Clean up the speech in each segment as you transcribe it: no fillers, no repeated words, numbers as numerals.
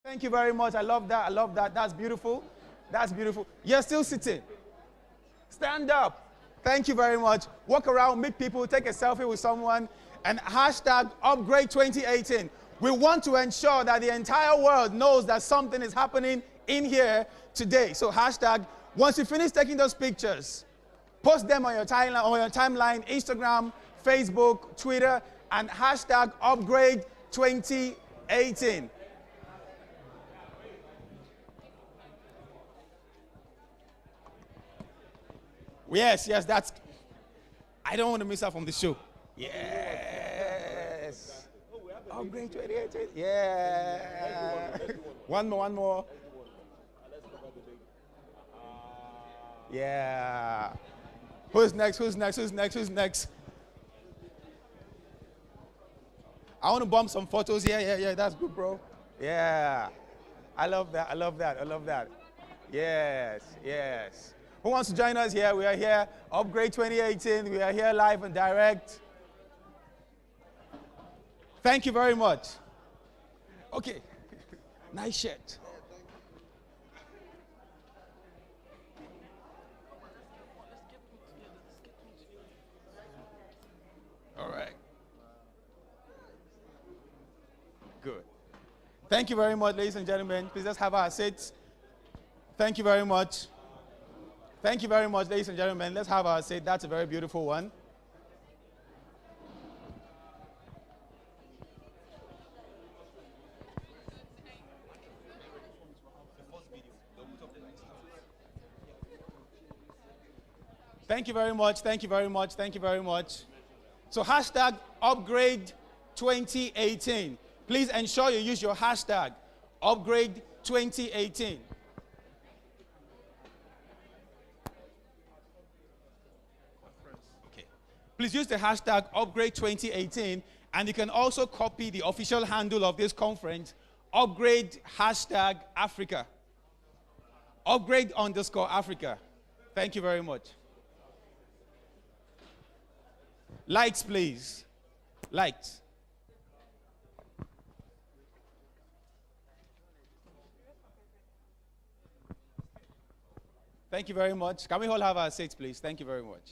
Thank you very much. I love that. I love that. That's beautiful. That's beautiful. You're still sitting. Stand up. Thank you very much. Walk around, meet people, take a selfie with someone, and hashtag upgrade 2018. We want to ensure that the entire world knows that something is happening in here today. So hashtag, once you finish taking those pictures, post them on your timeline, Instagram, Facebook, Twitter, and hashtag upgrade 2018. Yes, that's. I don't want to miss out from the show. Yes. Upgrade 2018. Yeah. One more. Yeah. Who's next? I want to bump some photos. Yeah. That's good, bro. Yeah. I love that. Yes. Who wants to join us here? We are here, Upgrade 2018. We are here live and direct. Thank you very much. Okay. Nice shirt. All right. Good. Thank you very much, ladies and gentlemen. Please just have our seats. Thank you very much. Thank you very much, ladies and gentlemen. Let's have our seat. That's a very beautiful one. Thank you very much. So hashtag upgrade 2018. Please ensure you use your hashtag upgrade 2018. Please use the hashtag upgrade 2018, and you can also copy the official handle of this conference, upgrade hashtag Africa. Upgrade_Africa. Thank you very much. Lights, please. Lights. Thank you very much. Can we all have our seats, please? Thank you very much.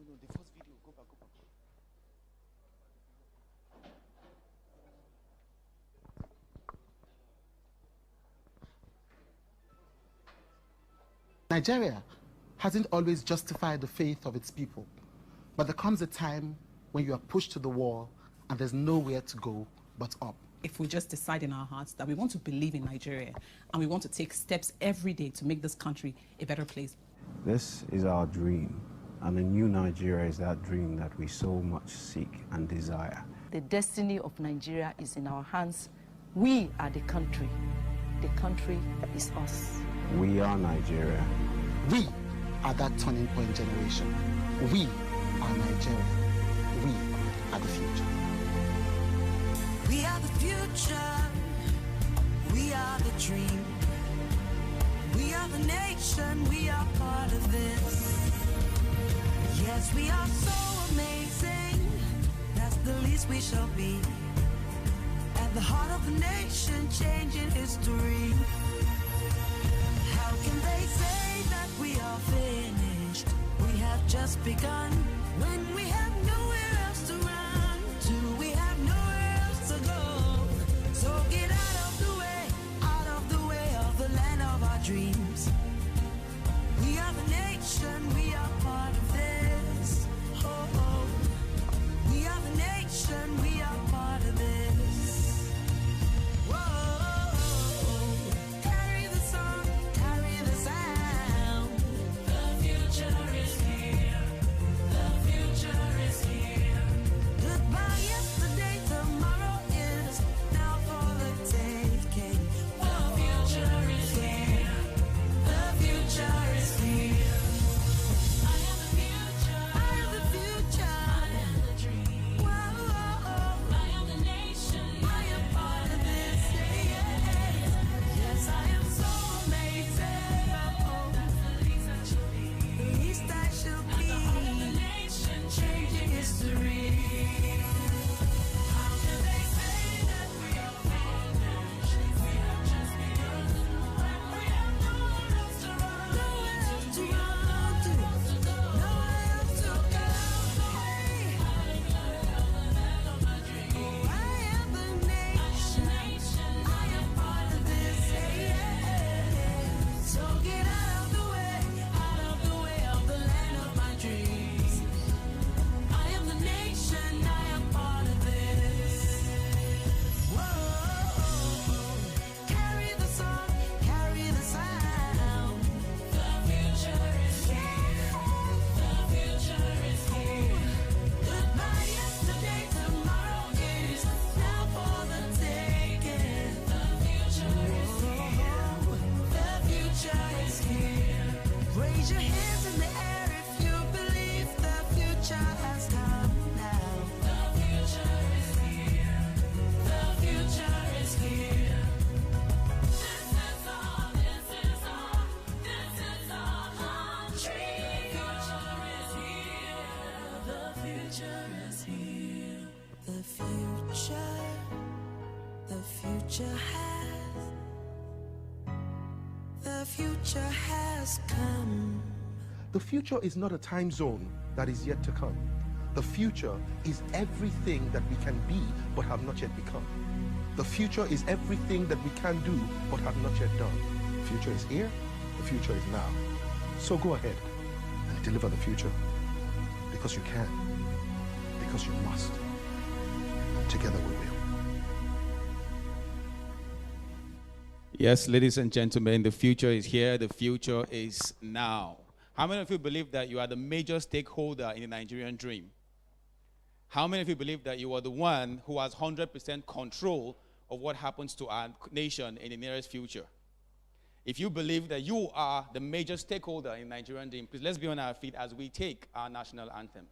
No, the first video, go back. Nigeria hasn't always justified the faith of its people, but there comes a time when you are pushed to the wall and there's nowhere to go but up. If we just decide in our hearts that we want to believe in Nigeria and we want to take steps every day to make this country a better place. This is our dream. And a new Nigeria is that dream that we so much seek and desire. The destiny of Nigeria is in our hands. We are the country. The country is us. We are Nigeria. We are that turning point generation. We are Nigeria. We are the future. We are the future. We are the dream. We are the nation. We are part of this. Yes, we are so amazing. That's the least we shall be. At the heart of the nation, changing history. How can they say that we are finished? We have just begun. When we have nowhere else to run to, we have nowhere else to go. So get out of the way of the land of our dreams. We are the nation, we are part of this. Oh. We are the nation, we are part of this. Whoa. Carry the song, carry the sound. The future is here. The Raise your hands in the air if you believe the future has come now. The future is here. The future is here. This is our, this is our, this is our country. The future is here. The future has come. The future is not a time zone that is yet to come. The future is everything that we can be but have not yet become. The future is everything that we can do but have not yet done. The future is here. The future is now. So go ahead and deliver the future, because you can, because you must. And together we will. Yes, ladies and gentlemen, the future is here. The future is now. How many of you believe that you are the major stakeholder in the Nigerian dream? How many of you believe that you are the one who has 100% control of what happens to our nation in the nearest future? If you believe that you are the major stakeholder in the Nigerian dream, please let's be on our feet as we take our national anthem.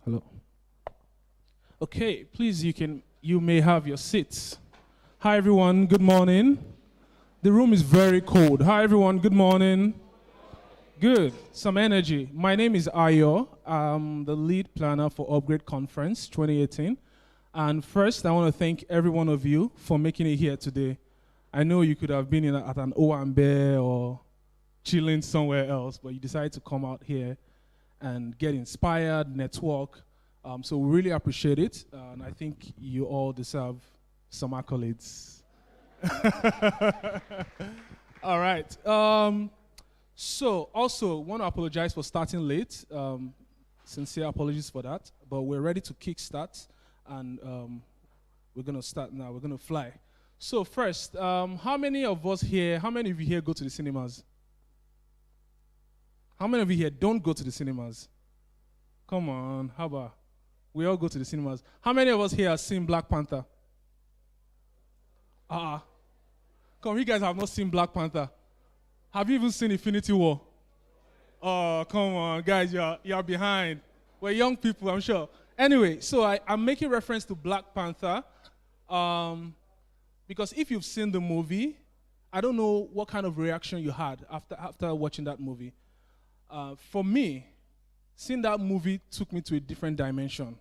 Hello. Okay, please, you may have your seats. Hi everyone, good morning. The room is very cold. Hi everyone, good morning. Good, some energy. My name is Ayo. I'm the lead planner for Upgrade Conference 2018. And first, I want to thank every one of you for making it here today. I know you could have been at an Owambe or chilling somewhere else, but you decided to come out here and get inspired, network. So we really appreciate it. And I think you all deserve some accolades. All right. So also want to apologize for starting late. Sincere apologies for that. But we're ready to kickstart. And we're going to start now. We're going to fly. So first, how many of you here go to the cinemas? How many of you here don't go to the cinemas? Come on, how about we all go to the cinemas? How many of us here have seen Black Panther? Come, you guys have not seen Black Panther. Have you even seen Infinity War? Oh, come on, guys, you're behind. We're young people, I'm sure. Anyway, so I'm making reference to Black Panther because if you've seen the movie, I don't know what kind of reaction you had after watching that movie. For me, seeing that movie took me to a different dimension.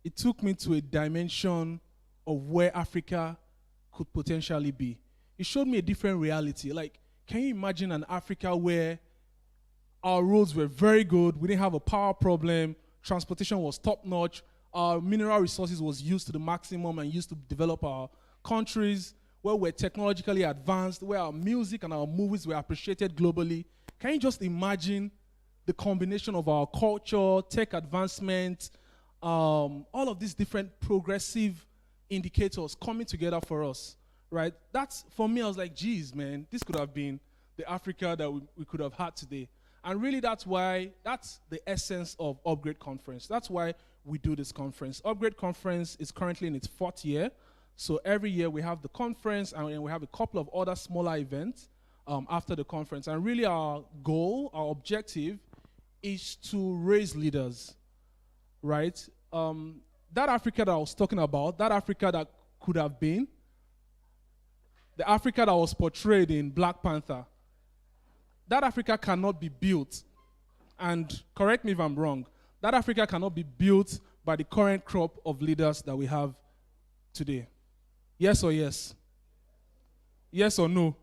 It took me to a dimension of where Africa could potentially be. It showed me a different reality. Like, can you imagine an Africa where our roads were very good, we didn't have a power problem, transportation was top-notch, our mineral resources was used to the maximum and used to develop our countries, where we're technologically advanced, where our music and our movies were appreciated globally. Can you just imagine the combination of our culture, tech advancement, all of these different progressive indicators coming together for us, right? That's, for me, I was like, geez, man, this could have been the Africa that we could have had today. And really, that's the essence of Upgrade Conference. That's why we do this conference. Upgrade Conference is currently in its 4th year. So every year we have the conference, and then we have a couple of other smaller events after the conference. And really our goal, our objective is to raise leaders, right? That Africa that I was talking about, that Africa that could have been, the Africa that was portrayed in Black Panther, that Africa cannot be built, and correct me if I'm wrong, that Africa cannot be built by the current crop of leaders that we have today. Yes or yes? Yes or no?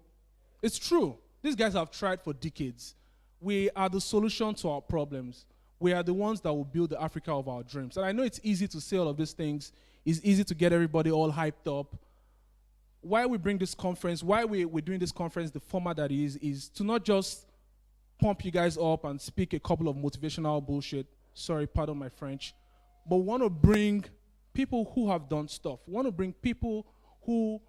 It's true. These guys have tried for decades. We are the solution to our problems. We are the ones that will build the Africa of our dreams. And I know it's easy to say all of these things. It's easy to get everybody all hyped up. Why we bring this conference, why we're doing this conference, the format that is to not just pump you guys up and speak a couple of motivational bullshit. Sorry, pardon my French. But we want to bring people who have done stuff. We want to bring people who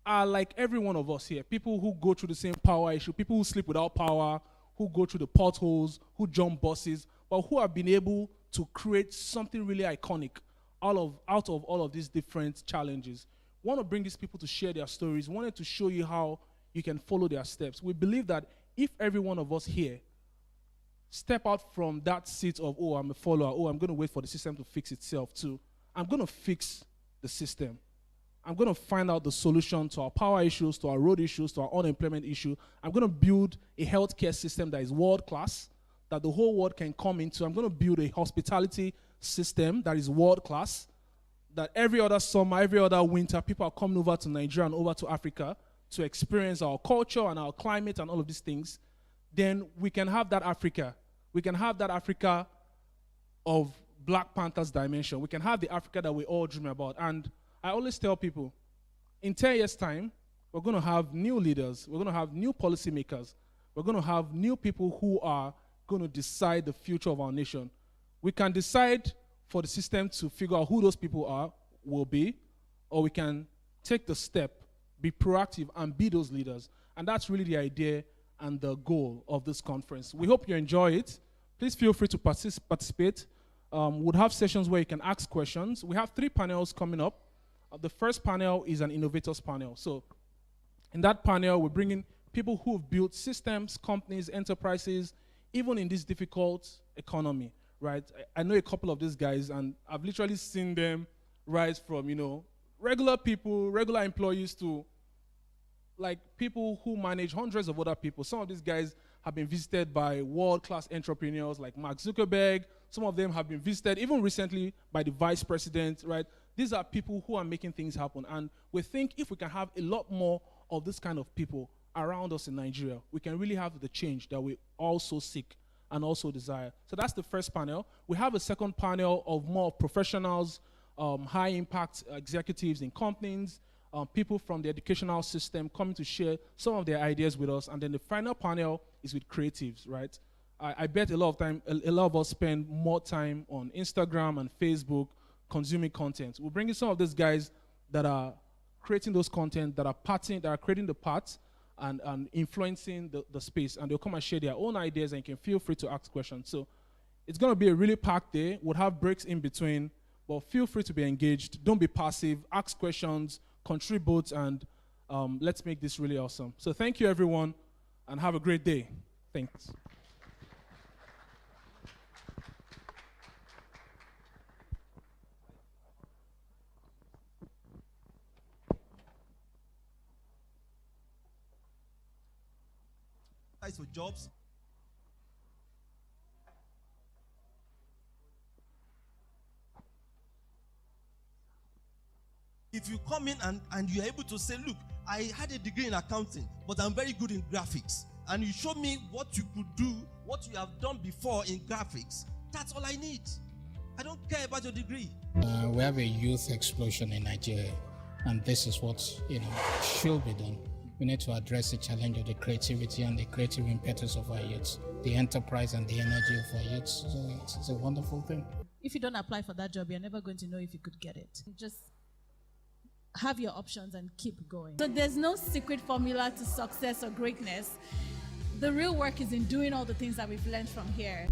are like every one of us here. People who go through the same power issue, people who sleep without power, who go through the potholes, who jump buses, but who have been able to create something really iconic out of all of these different challenges. We want to bring these people to share their stories. We wanted to show you how you can follow their steps. We believe that if every one of us here step out from that seat of, oh, I'm a follower, oh, I'm going to wait for the system to fix itself too, I'm going to fix the system. I'm going to find out the solution to our power issues, to our road issues, to our unemployment issue. I'm going to build a healthcare system that is world-class, that the whole world can come into. I'm going to build a hospitality system that is world-class, that every other summer, every other winter, people are coming over to Nigeria and over to Africa to experience our culture and our climate and all of these things. Then we can have that Africa. We can have that Africa of Black Panther's dimension. We can have the Africa that we all dream about. And I always tell people, in 10 years' time, we're going to have new leaders. We're going to have new policymakers. We're going to have new people who are going to decide the future of our nation. We can decide for the system to figure out who those people will be, or we can take the step, be proactive, and be those leaders. And that's really the idea and the goal of this conference. We hope you enjoy it. Please feel free to participate. We'll have sessions where you can ask questions. We have 3 panels coming up. The first panel is an innovators panel. So in that panel, we're bringing people who have built systems, companies, enterprises, even in this difficult economy, right? I know a couple of these guys, and I've literally seen them rise from, regular people, regular employees to like people who manage hundreds of other people. Some of these guys have been visited by world-class entrepreneurs like Mark Zuckerberg. Some of them have been visited, even recently, by the vice president, right? These are people who are making things happen. And we think if we can have a lot more of this kind of people around us in Nigeria, we can really have the change that we also seek and also desire. So that's the first panel. We have a second panel of more professionals, high-impact executives in companies, people from the educational system coming to share some of their ideas with us. And then the final panel is with creatives, right? I bet a lot of us spend more time on Instagram and Facebook consuming content. We're bringing some of these guys that are creating those content, that are creating the parts and influencing the space, and they'll come and share their own ideas, and you can feel free to ask questions. So it's going to be a really packed day. We'll have breaks in between, but feel free to be engaged. Don't be passive. Ask questions, contribute, and let's make this really awesome. So thank you, everyone, and have a great day. Thanks. For jobs. If you come in and you're able to say, look, I had a degree in accounting, but I'm very good in graphics, and you show me what you could do, what you have done before in graphics, that's all I need. I don't care about your degree. We have a youth explosion in Nigeria, and this is what should be done. We need to address the challenge of the creativity and the creative impetus of our youth, the enterprise and the energy of our youth. So it's a wonderful thing. If you don't apply for that job, you're never going to know if you could get it. Just have your options and keep going. So there's no secret formula to success or greatness. The real work is in doing all the things that we've learned from here.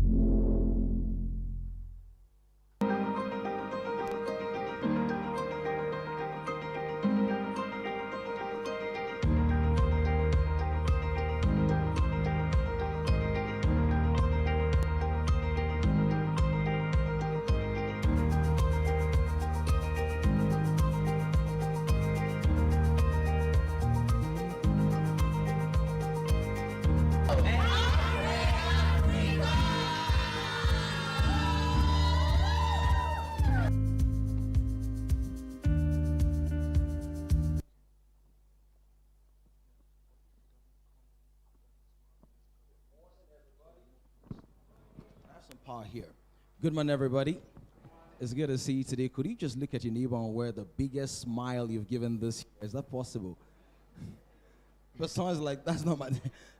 Power here. Good morning, everybody. It's good to see you today. Could you just look at your neighbor and wear the biggest smile you've given this year? Is that possible? But someone's like, that's not my,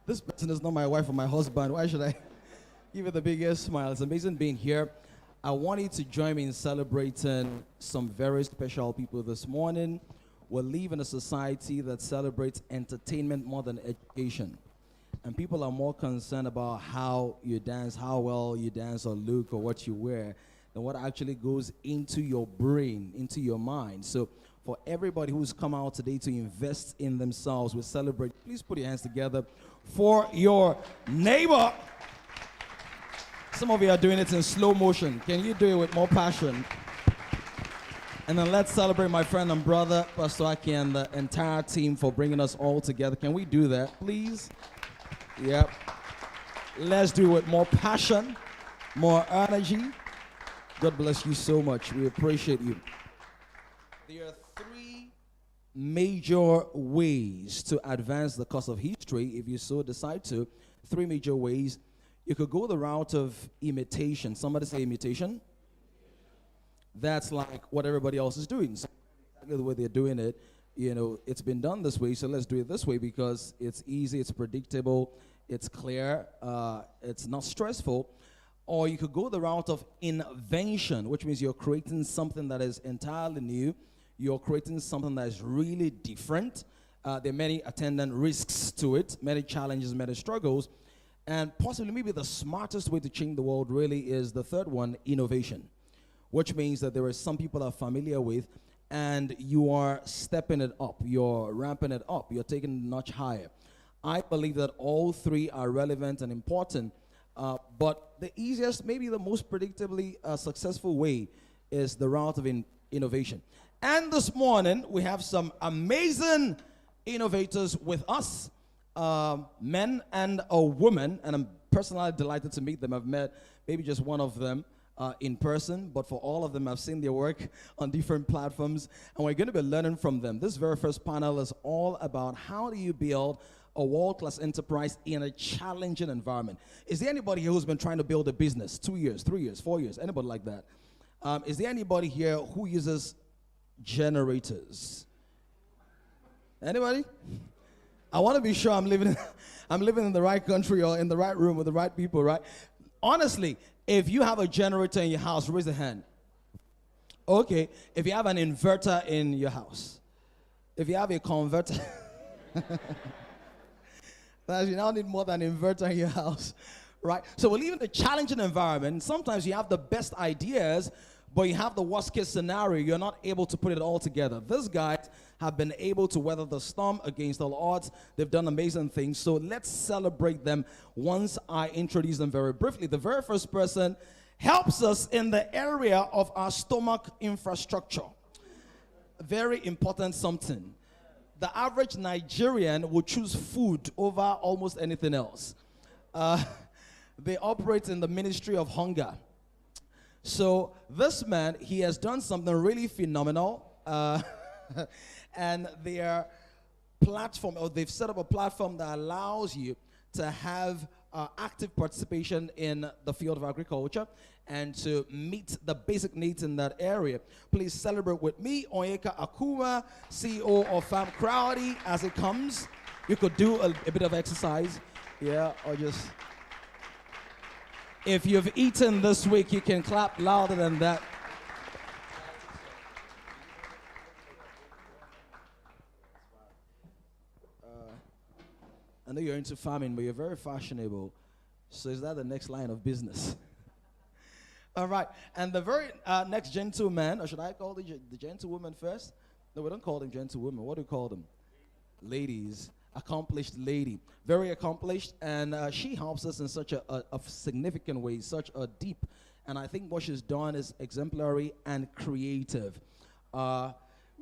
this person is not my wife or my husband. Why should I give it the biggest smile? It's amazing being here. I want you to join me in celebrating some very special people this morning. We live in a society that celebrates entertainment more than education. And people are more concerned about how you dance, how well you dance or look or what you wear than what actually goes into your brain, into your mind. So for everybody who's come out today to invest in themselves, we celebrate. Please put your hands together for your neighbor. Some of you are doing it in slow motion. Can you do it with more passion? And then let's celebrate my friend and brother, Pastor Akin, and the entire team for bringing us all together. Can we do that, please? Yep. Let's do it with more passion, more energy. God bless you so much. We appreciate you. There are three major ways to advance the course of history, if you so decide to. Three major ways. You could go the route of imitation. Somebody say imitation. That's like what everybody else is doing. So exactly the way they're doing it, you know, it's been done this way, so let's do it this way because it's easy, it's predictable, it's clear, it's not stressful. Or you could go the route of invention, which means you're creating something that is entirely new. You're creating something that is really different. There are many attendant risks to it, many challenges, many struggles. And possibly maybe the smartest way to change the world really is the third one, innovation, which means that there are some people are familiar with and you are stepping it up, you're ramping it up, you're taking it a notch higher. I believe that all three are relevant and important, but the easiest, maybe the most predictably successful way is the route of innovation. And this morning, we have some amazing innovators with us, men and a woman, and I'm personally delighted to meet them. I've met maybe just one of them in person, but for all of them, I've seen their work on different platforms, and we're going to be learning from them. This very first panel is all about how do you build a world-class enterprise in a challenging environment. Is there anybody here who's been trying to build a business 2 years, 3 years, 4 years, anybody like that? Is there anybody here who uses generators? Anybody? I want to be sure I'm living in the right country or in the right room with the right people, right? Honestly, if you have a generator in your house, raise a hand. Okay, if you have an inverter in your house, if you have a converter, you now need more than an inverter in your house, right? So we live in a challenging environment. Sometimes you have the best ideas, but you have the worst case scenario. You're not able to put it all together. These guys have been able to weather the storm against all odds. They've done amazing things. So let's celebrate them once I introduce them very briefly. The very first person helps us in the area of our stomach infrastructure. Very important something. The average Nigerian would choose food over almost anything else. They operate in the ministry of hunger. So this man, he has done something really phenomenal. And their platform, or they've set up a platform that allows you to have active participation in the field of agriculture and to meet the basic needs in that area. Please celebrate with me, Onyeka Akumah, CEO of Farm Crowdy, as it comes. You could do a bit of exercise, yeah, or just... If you've eaten this week, you can clap louder than that. I know you're into farming, but you're very fashionable. So is that the next line of business? All right. And the very next gentleman, or should I call the gentlewoman first? No, we don't call them gentlewomen. What do we call them? Ladies. Accomplished lady. Very accomplished. And she helps us in such a significant way, such a deep. And I think what she's done is exemplary and creative.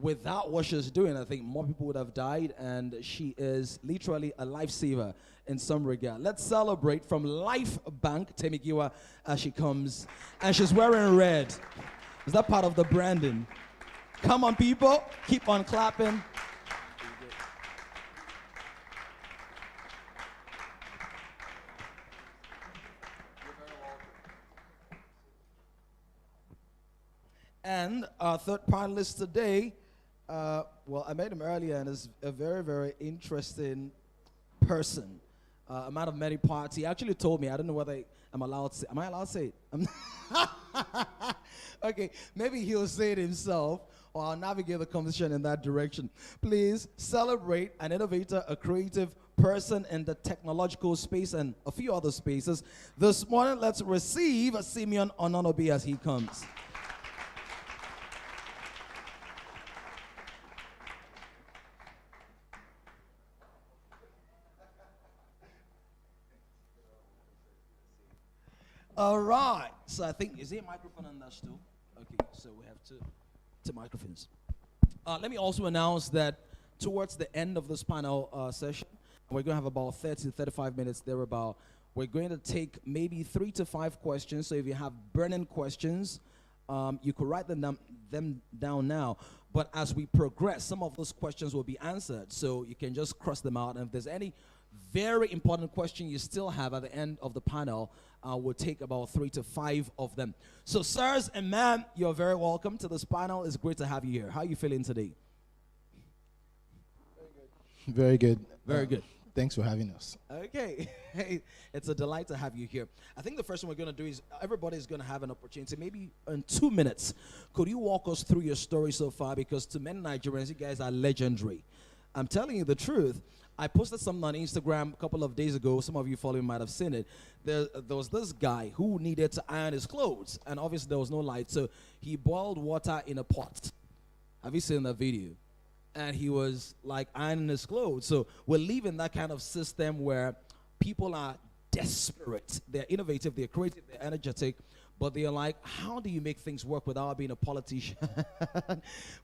Without what she's doing, I think more people would have died, and she is literally a lifesaver in some regard. Let's celebrate from Life Bank, Temigiwa, as she comes. And she's wearing red. Is that part of the branding? Come on, people. Keep on clapping. And our third panelist today, well, I met him earlier, and is a very, very interesting person. A man of many parts. He actually told me, I don't know whether I'm allowed to say, am I allowed to say it? Okay, maybe he'll say it himself, or I'll navigate the conversation in that direction. Please celebrate an innovator, a creative person in the technological space and a few other spaces. This morning, let's receive Simeon Ononobi as he comes. All right. So I think, is there a microphone on that stool? Okay, so we have two microphones. Let me also announce that towards the end of this panel session, we're going to have about 30 to 35 minutes thereabout. We're going to take maybe 3 to 5 questions. So if you have burning questions, you could write them down now. But as we progress, some of those questions will be answered. So you can just cross them out. And if there's any very important question you still have at the end of the panel, we'll take about 3 to 5 of them. So, sirs and ma'am, you're very welcome to this panel. It's great to have you here. How are you feeling today? Very good. Very good. Thanks for having us. Okay. It's a delight to have you here. I think the first thing we're going to do is everybody's going to have an opportunity, maybe in 2 minutes. Could you walk us through your story so far? Because to many Nigerians, you guys are legendary. I'm telling you the truth. I posted something on Instagram a couple of days ago. Some of you following might have seen it. There was this guy who needed to iron his clothes, and obviously there was no light, so he boiled water in a pot. Have you seen that video? And he was like ironing his clothes. So we're leaving that kind of system where people are desperate. They're innovative, they're creative, they're energetic, but they're like, how do you make things work without being a politician,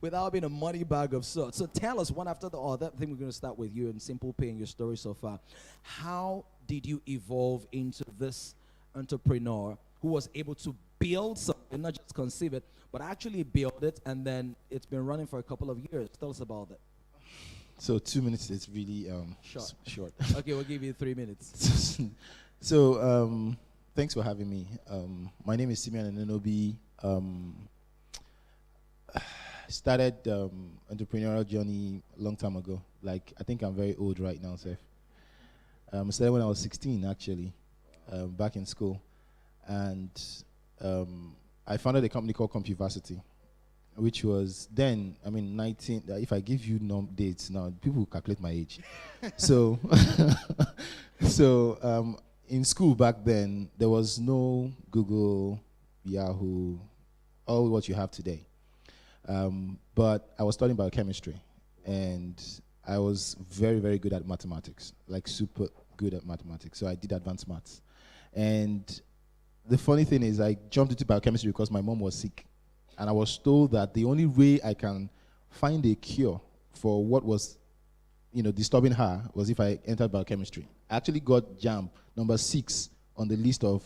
without being a money bag of sorts? So tell us one after the other. I think we're going to start with you in simple paying your story so far. How did you evolve into this entrepreneur who was able to build something, not just conceive it, but actually build it, and then it's been running for a couple of years? Tell us about that. So 2 minutes is really short. Okay, we'll give you 3 minutes. So thanks for having me. My name is Simeon Ononobi. Started entrepreneurial journey a long time ago. Like, I think I'm very old right now, Seth. Started when I was 16, actually, back in school. And I founded a company called Compuvacity, which was then, 19, if I give you dates now, people will calculate my age. So, in school back then, there was no Google, Yahoo, all what you have today. But I was studying biochemistry, and I was very, very good at mathematics, like super good at mathematics. So I did advanced maths. And the funny thing is, I jumped into biochemistry because my mom was sick. And I was told that the only way I can find a cure for what was, disturbing her was if I entered biochemistry. I actually got JAMB, number 6 on the list of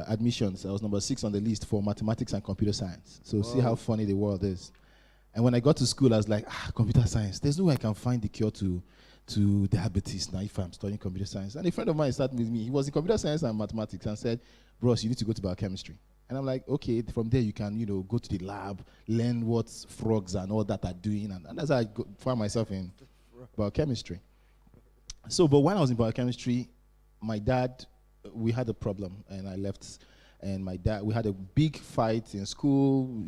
admissions. I was number 6 on the list for mathematics and computer science. So see how funny the world is. And when I got to school, I was like, computer science. There's no way I can find the cure to diabetes now if I'm studying computer science. And a friend of mine started with me. He was in computer science and mathematics and said, Bros, you need to go to biochemistry. And I'm like, okay, from there you can, go to the lab, learn what frogs and all that are doing. And that's how I found myself in biochemistry. So, but when I was in biochemistry, my dad, we had a problem, and I left. And my dad, we had a big fight in school.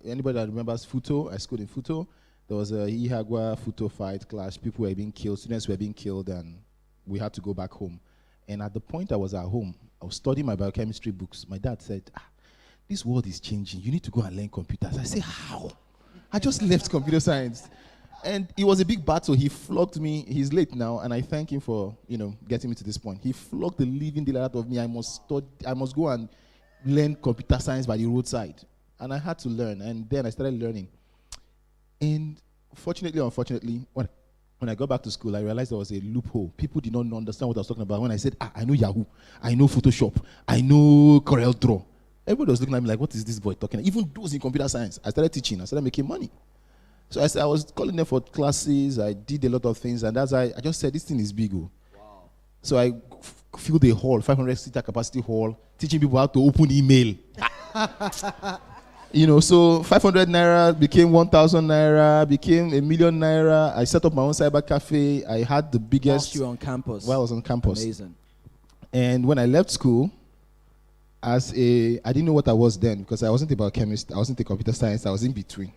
Anybody that remembers Futo, I schooled in Futo. There was a Ihagwa Futo fight clash. People were being killed, students were being killed, and we had to go back home. And at the point I was at home, I was studying my biochemistry books. My dad said, this world is changing. You need to go and learn computers. I said, how? I just left computer science. And it was a big battle. He flogged me. He's late now, and I thank him for, getting me to this point. He flogged the living daylight out of me. I must go and learn computer science by the roadside. And I had to learn, and then I started learning. And fortunately or unfortunately, when I got back to school, I realized there was a loophole. People did not understand what I was talking about. When I said, I know Yahoo, I know Photoshop, I know Corel Draw. Everybody was looking at me like, what is this boy talking about? Even those in computer science. I started teaching. I started making money. So I was calling them for classes. I did a lot of things. And as I just said, this thing is big. Wow. So I filled a hall, 500-seater capacity hall, teaching people how to open email. You know, so 500 naira became 1,000 naira, became 1,000,000 naira. I set up my own cyber cafe. I had the biggest. Whilst you were on campus. While I was on campus. Amazing. And when I left school, I didn't know what I was then because I wasn't about chemistry. I wasn't a computer science. I was in between.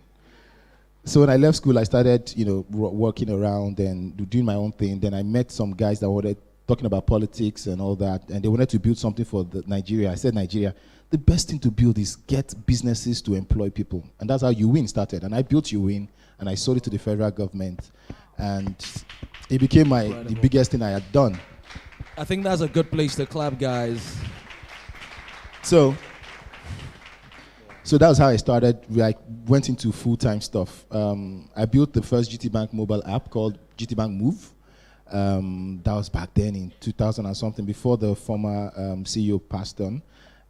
So when I left school, I started, working around and doing my own thing. Then I met some guys that were talking about politics and all that, and they wanted to build something for Nigeria. I said, Nigeria, the best thing to build is get businesses to employ people. And that's how UWIN started. And I built UWIN, and I sold it to the federal government. And it became the biggest thing I had done. I think that's a good place to clap, guys. So that was how I started. I went into full-time stuff. I built the first GT Bank mobile app called GT Bank Move. That was back then in 2000 or something, before the former CEO passed on.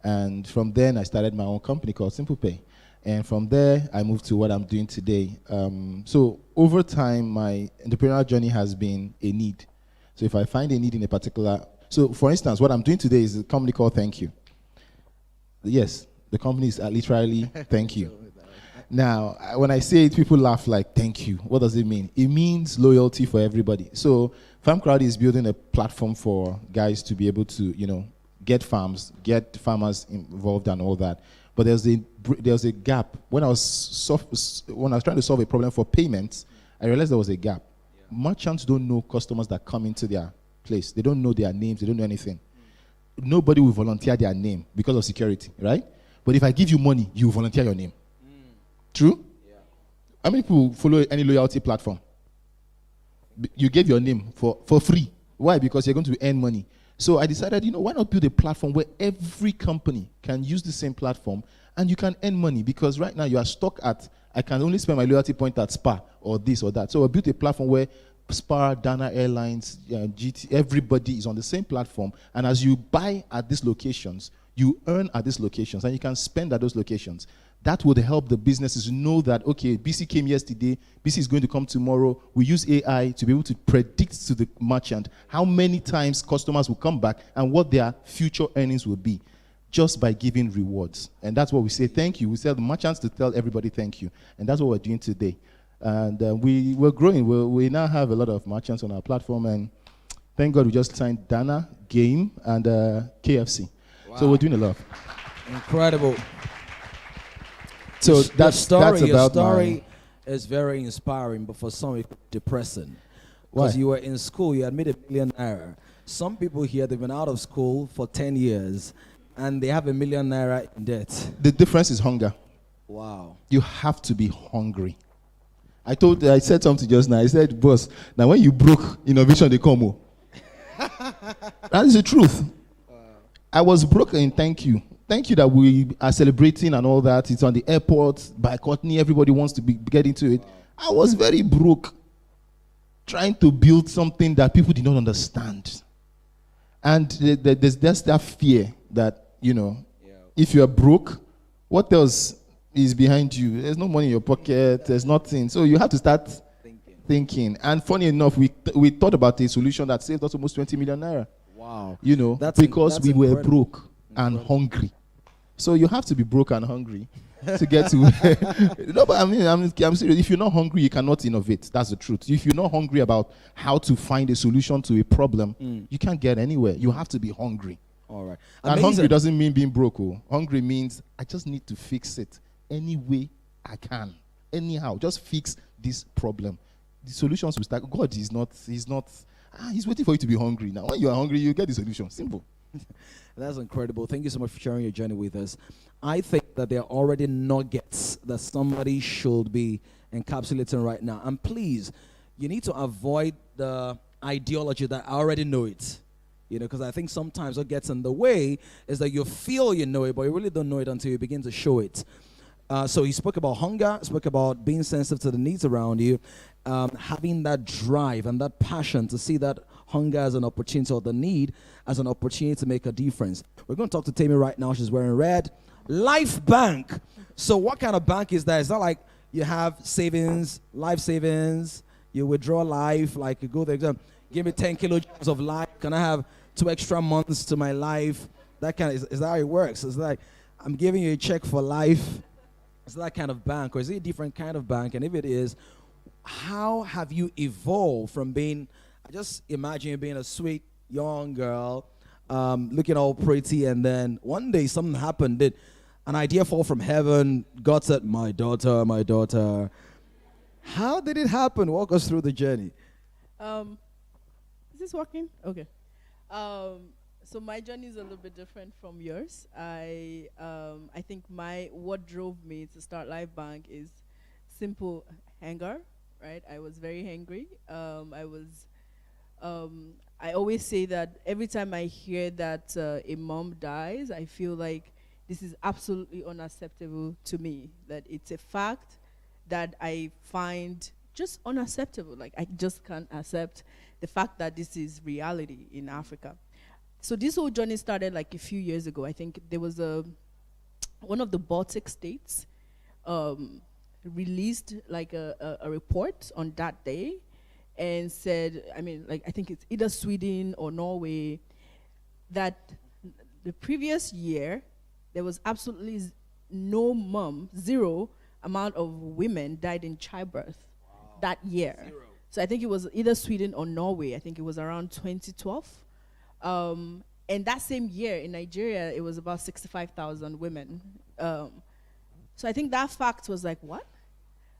And from then, I started my own company called Simple Pay. And from there, I moved to what I'm doing today. So over time, my entrepreneurial journey has been a need. So if I find a need in a particular... So for instance, what I'm doing today is a company called Thank You. Yes, the company is literally Thank You. Now, when I say it, people laugh like, thank you. What does it mean? It means loyalty for everybody. So FarmCrowd is building a platform for guys to be able to, get farmers involved and all that. But there's a gap. When I was trying to solve a problem for payments, I realized there was a gap. Yeah. Merchants don't know customers that come into their place. They don't know their names. They don't know anything. Nobody will volunteer their name because of security, right? But if I give you money, you volunteer your name. True? Yeah. How many people follow any loyalty platform? You gave your name for free. Why? Because you're going to earn money. So I decided, why not build a platform where every company can use the same platform and you can earn money? Because right now you are stuck at, I can only spend my loyalty point at Spa or this or that. So I built a platform where Spa, Dana Airlines, GT, everybody is on the same platform. And as you buy at these locations, you earn at these locations and you can spend at those locations. That would help the businesses know that, okay, BC came yesterday, BC is going to come tomorrow. We use AI to be able to predict to the merchant how many times customers will come back and what their future earnings will be just by giving rewards. And that's what we say, thank you. We tell the merchants to tell everybody thank you. And that's what we're doing today. And we're growing. We now have a lot of merchants on our platform. And thank God we just signed Dana, Game, and KFC. Wow. So we're doing a lot. Incredible. So that's about your story is very inspiring, but for some it's depressing. Because you were in school, you had made £1 million. Some people here, they've been out of school for 10 years, and they have £1 million in debt. The difference is hunger. Wow. You have to be hungry. I said something just now. I said, boss, now when you broke, innovation, they come. That is the truth. I was broke in Thank You. Thank You that we are celebrating and all that. It's on the airport, by Courtney, everybody wants to get into it. I was very broke, trying to build something that people did not understand. And there's that fear that, if you are broke, what else is behind you? There's no money in your pocket, there's nothing. So you have to start thinking. And funny enough, we thought about a solution that saved us almost 20 million naira. Wow. Because we were broke and hungry. So you have to be broke and hungry to get to no, but I'm serious. If you're not hungry, you cannot innovate. That's the truth. If you're not hungry about how to find a solution to a problem, you can't get anywhere. You have to be hungry. All right. And hungry doesn't mean being broke. Hungry means I just need to fix it any way I can. Anyhow, just fix this problem. The solutions will start. God is not, he's waiting for you to be hungry. Now, when you are hungry, you get the solution. Simple. That's incredible. Thank you so much for sharing your journey with us. I think that there are already nuggets that somebody should be encapsulating right now. And please, you need to avoid the ideology that I already know it. Because I think sometimes what gets in the way is that you feel you know it, but you really don't know it until you begin to show it. So he spoke about hunger, spoke about being sensitive to the needs around you, having that drive and that passion to see that hunger as an opportunity or the need as an opportunity to make a difference. We're going to talk to Tammy right now. She's wearing red. Life Bank. So what kind of bank is that? It's not like you have savings, life savings, you withdraw life, like you go to the exam, give me 10 kilograms of life. Can I have 2 extra months to my life? That kind of, is that how it works? It's like, I'm giving you a check for life. Is that kind of bank, or is it a different kind of bank? And if it is, how have you evolved from being, I just imagine you being a sweet young girl, looking all pretty, and then one day something happened. Did an idea fall from heaven? God said, my daughter, my daughter. How did it happen? Walk us through the journey. Is this working? Okay. So my journey is a little bit different from yours. I think what drove me to start Live Bank is simple hunger, right? I was very hungry. I always say that every time I hear that a mom dies, I feel like this is absolutely unacceptable to me. That it's a fact that I find just unacceptable. Like, I just can't accept the fact that this is reality in Africa. So this whole journey started like a few years ago. I think there was one of the Baltic states released like a report on that day and said, I think it's either Sweden or Norway, that the previous year there was absolutely zero amount of women died in childbirth that year. Zero. So I think it was either Sweden or Norway. I think it was around 2012. And that same year in Nigeria, it was about 65,000 women. So I think that fact was like, what?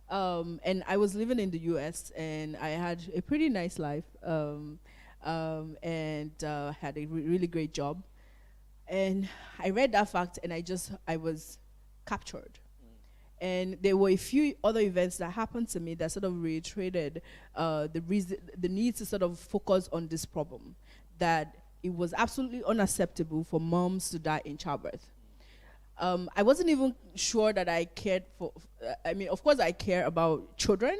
And I was living in the US, and I had a pretty nice life, and had a really great job. And I read that fact, and I was captured. And there were a few other events that happened to me that sort of reiterated the need to sort of focus on this problem, that it was absolutely unacceptable for moms to die in childbirth. I wasn't even sure that I cared for, of course I care about children,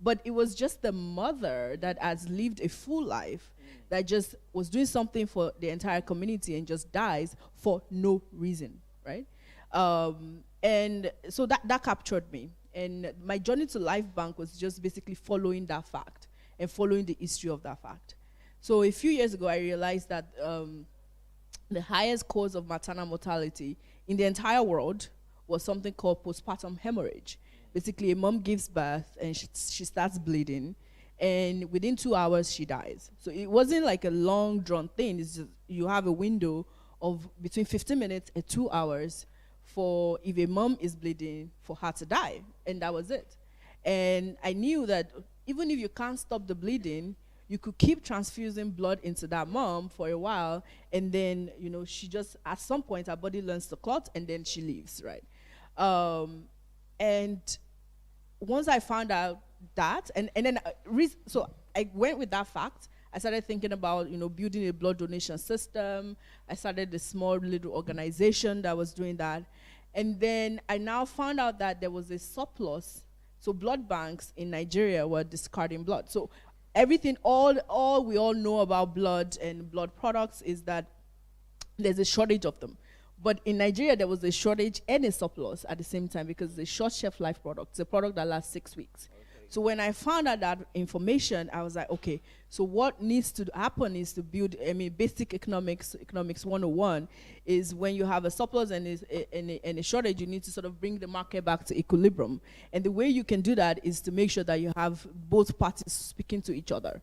but it was just the mother that has lived a full life that just was doing something for the entire community and just dies for no reason, right? And so that captured me. And my journey to Life Bank was just basically following that fact and following the history of that fact. So a few years ago, I realized that the highest cause of maternal mortality in the entire world was something called postpartum hemorrhage. Basically, a mom gives birth and she starts bleeding, and within 2 hours, she dies. So it wasn't like a long drawn thing. It's just you have a window of between 15 minutes and 2 hours for, if a mom is bleeding, for her to die, and that was it. And I knew that even if you can't stop the bleeding, you could keep transfusing blood into that mom for a while, and then, she just, at some point, her body learns to clot, and then she leaves, right? And once I found out that, so I went with that fact. I started thinking about, building a blood donation system. I started a small little organization that was doing that. And then I now found out that there was a surplus. So blood banks in Nigeria were discarding blood. So everything, all we all know about blood and blood products is that there's a shortage of them. But in Nigeria, there was a shortage and a surplus at the same time, because it's a short shelf life product. It's a product that lasts 6 weeks. So when I found out that information, I was like, okay, so what needs to happen is to build, basic economics 101 is when you have a surplus and a shortage, you need to sort of bring the market back to equilibrium. And the way you can do that is to make sure that you have both parties speaking to each other.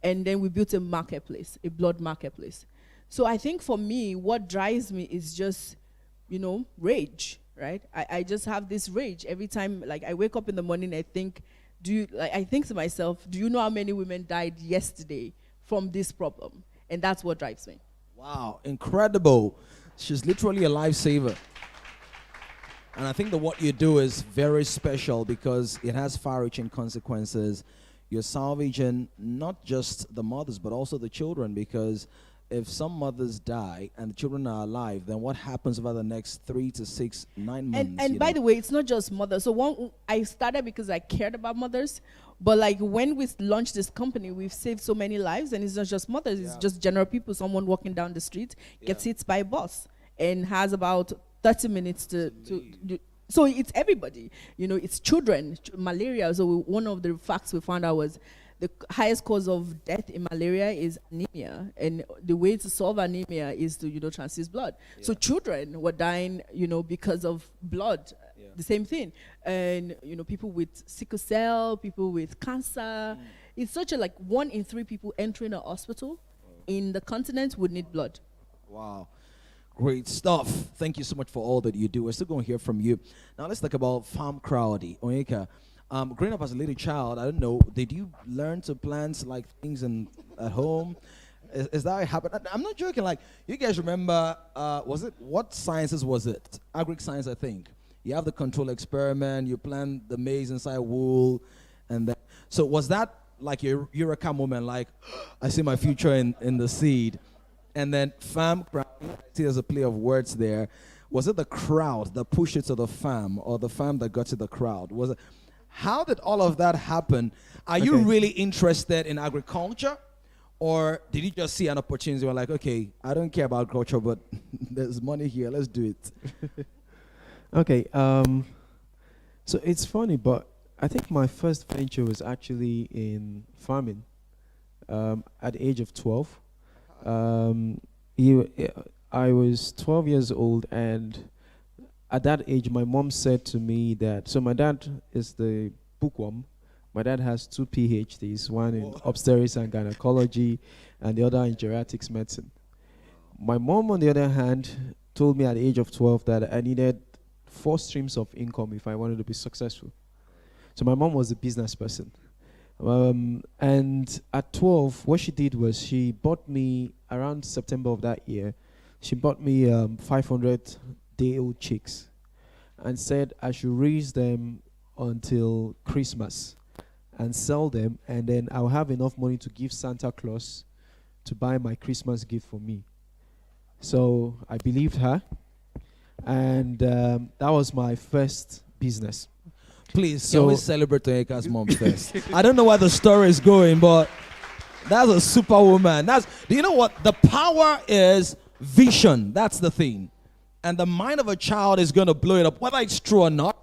And then we built a marketplace, a blood marketplace. So I think for me, what drives me is just, rage, right? I just have this rage every time, like I wake up in the morning, I think to myself, do you know how many women died yesterday from this problem? And that's what drives me. Wow, incredible. She's literally a lifesaver. And I think that what you do is very special because it has far-reaching consequences. You're salvaging not just the mothers, but also the children, because if some mothers die and the children are alive, then what happens over the next 3 to 6, 9 months? And by the way, it's not just mothers. So I started because I cared about mothers, but like when we launched this company, we've saved so many lives, and it's not just mothers, it's just general people. Someone walking down the street gets hit by a bus and has about 30 minutes to so it's everybody, it's children, malaria. So one of the facts we found out was the highest cause of death in malaria is anemia, and the way to solve anemia is to, transfuse blood. So children were dying, because of blood. The same thing. And, people with sickle cell, people with cancer. It's such a 1 in 3 people entering a hospital in the continent would need blood. Wow. Great stuff. Thank you so much for all that you do. We're still going to hear from you. Now let's talk about farm crowdy. Onyeka, growing up as a little child, I don't know, did you learn to plant things at home? Is that what happened? I'm not joking. You guys remember, what sciences was it? Agric science, I think. You have the control experiment, you plant the maize inside wool, and then, so was that your eureka moment, I see my future in the seed? And then farm crowd, I see there's a play of words there. Was it the crowd that pushed it to the farm, or the farm that got to the crowd? How did all of that happen? Are you really interested in agriculture? Or did you just see an opportunity? You were like, okay, I don't care about agriculture, but there's money here, let's do it. Okay, so it's funny, but I think my first venture was actually in farming at the age of 12. I was 12 years old, and at that age, my mom said to me that, so my dad is the bookworm. My dad has 2 PhDs, one in obstetrics and gynecology, and the other in geriatrics medicine. My mom, on the other hand, told me at the age of 12 that I needed 4 streams of income if I wanted to be successful. So my mom was a business person. And at 12, what she did was she bought me, around September of that year, she bought me 500-day-old chicks and said I should raise them until Christmas and sell them, and then I'll have enough money to give Santa Claus to buy my Christmas gift for me. So I believed her, and that was my first business. Please, can we celebrate Onyeka's mom first? I don't know where the story is going, but that's a superwoman. Do you know what? The power is vision. That's the thing. And the mind of a child is going to blow it up, whether it's true or not.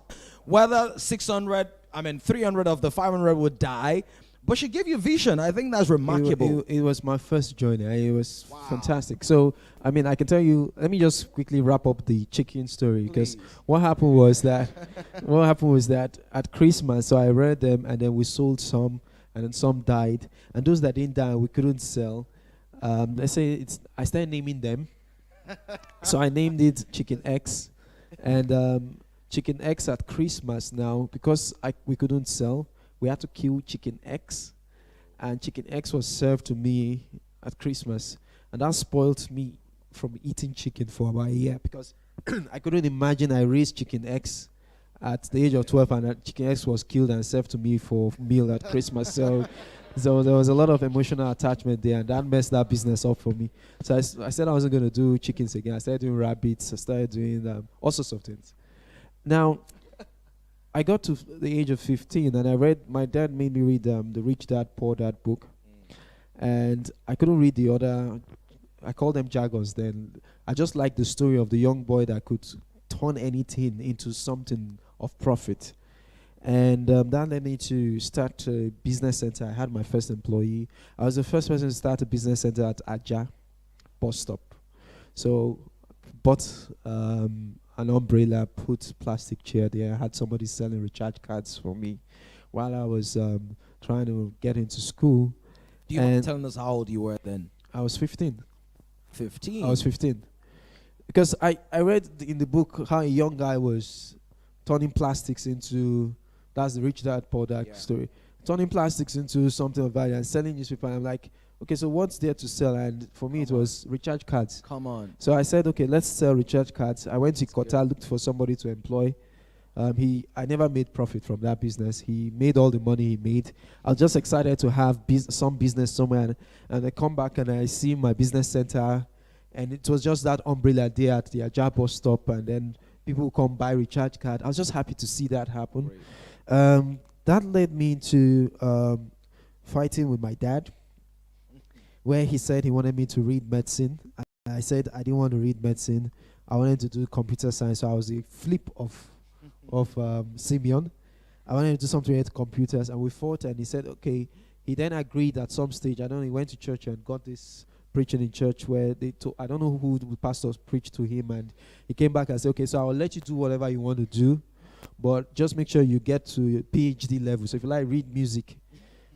Whether 300 of the 500 would die, but she gave you vision. I think that's remarkable. It was my first journey. It was fantastic. So, I can tell you, let me just quickly wrap up the chicken story, because what happened was that at Christmas, so I read them, and then we sold some, and then some died. And those that didn't die, we couldn't sell. I started naming them. So I named it Chicken X. And Chicken X at Christmas now, because we couldn't sell, we had to kill Chicken X, and Chicken X was served to me at Christmas, and that spoiled me from eating chicken for about a year, because I couldn't imagine I raised Chicken X at the age of 12, and Chicken X was killed and served to me for meal at Christmas. So there was a lot of emotional attachment there, and that messed that business up for me. So I said I wasn't going to do chickens again. I started doing rabbits. I started doing all sorts of things. Now, I got to the age of 15, and my dad made me read the Rich Dad, Poor Dad book. And I couldn't read the other, I call them jargons then. I just liked the story of the young boy that could turn anything into something of profit. And that led me to start a business center. I had my first employee. I was the first person to start a business center at Aja bus stop. So, bought an umbrella, put plastic chair there. I had somebody selling recharge cards for me while I was trying to get into school. Do you mind telling us how old you were then? I was 15. 15? I was 15. Because I read in the book how a young guy was turning plastics into, that's the Rich Dad Poor Dad story, turning plastics into something of value and selling newspaper. And I'm like, okay, so what's there to sell? And for me, it was recharge cards. Come on. So I said, okay, let's sell recharge cards. I went to Qatar, looked for somebody to employ. I never made profit from that business. He made all the money he made. I was just excited to have some business somewhere. And I come back and I see my business center. And it was just that umbrella there at the Ajah bus stop. And then people would come buy recharge card. I was just happy to see that happen. That led me to fighting with my dad, where he said he wanted me to read medicine. I said I didn't want to read medicine. I wanted to do computer science. So I was a flip of Simeon. I wanted to do something with computers, and we fought. And he said, "Okay, he then agreed at some stage. I don't know. He went to church and got this preaching in church where I don't know who the pastors preached to him, and he came back and said, okay, so I'll let you do whatever you want to do, but just make sure you get to your PhD level. So if you like read music,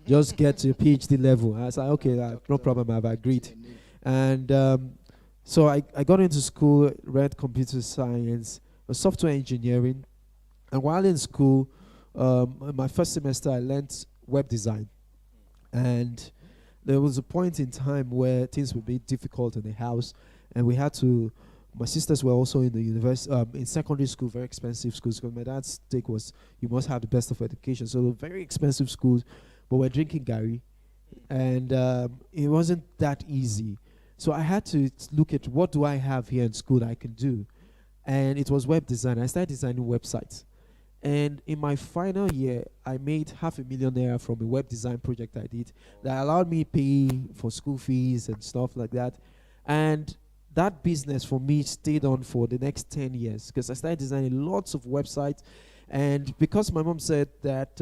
just get to your PhD level. I was like, okay, no problem, I've agreed. And so I got into school, read computer science, software engineering, and while in school, my first semester I learned web design. And there was a point in time where things would be difficult in the house, and we had to. My sisters were also in the university, in secondary school, very expensive schools. Because my dad's take was you must have the best of education, so very expensive schools. But we're drinking Gary, and it wasn't that easy. So I had to look at what do I have here in school that I can do, and it was web design. I started designing websites. And in my final year, I made $500,000 from a web design project I did that allowed me pay for school fees and stuff like that. And that business for me stayed on for the next 10 years because I started designing lots of websites. And because my mom said that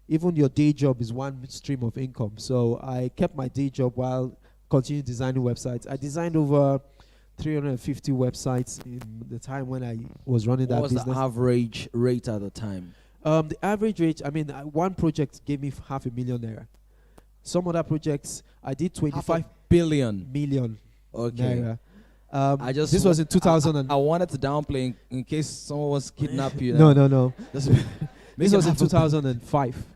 even your day job is one stream of income, so I kept my day job while continuing designing websites. I designed over 350 websites in the time when I was running that business. What was the average rate at the time? The average rate, I mean, one project gave me $500,000. Some other projects, I did 25 billion. Million. Okay. Naira. This was in 2000. I wanted to downplay in case someone was kidnapping you. No. This was in 2005.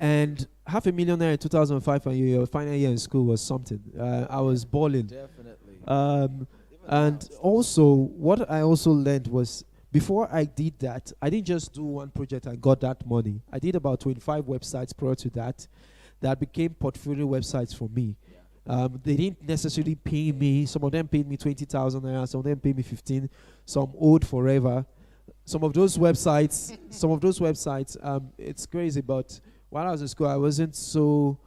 And $500,000 in 2005 and your final year in school was something. I was balling. Definitely. And also, what I also learned was, before I did that, I didn't just do one project and got that money. I did about 25 websites prior to that became portfolio websites for me. They didn't necessarily pay me. Some of them paid me 20,000 naira, some of them paid me 15, some owed forever. Some of those websites, it's crazy, but while I was in school, I wasn't so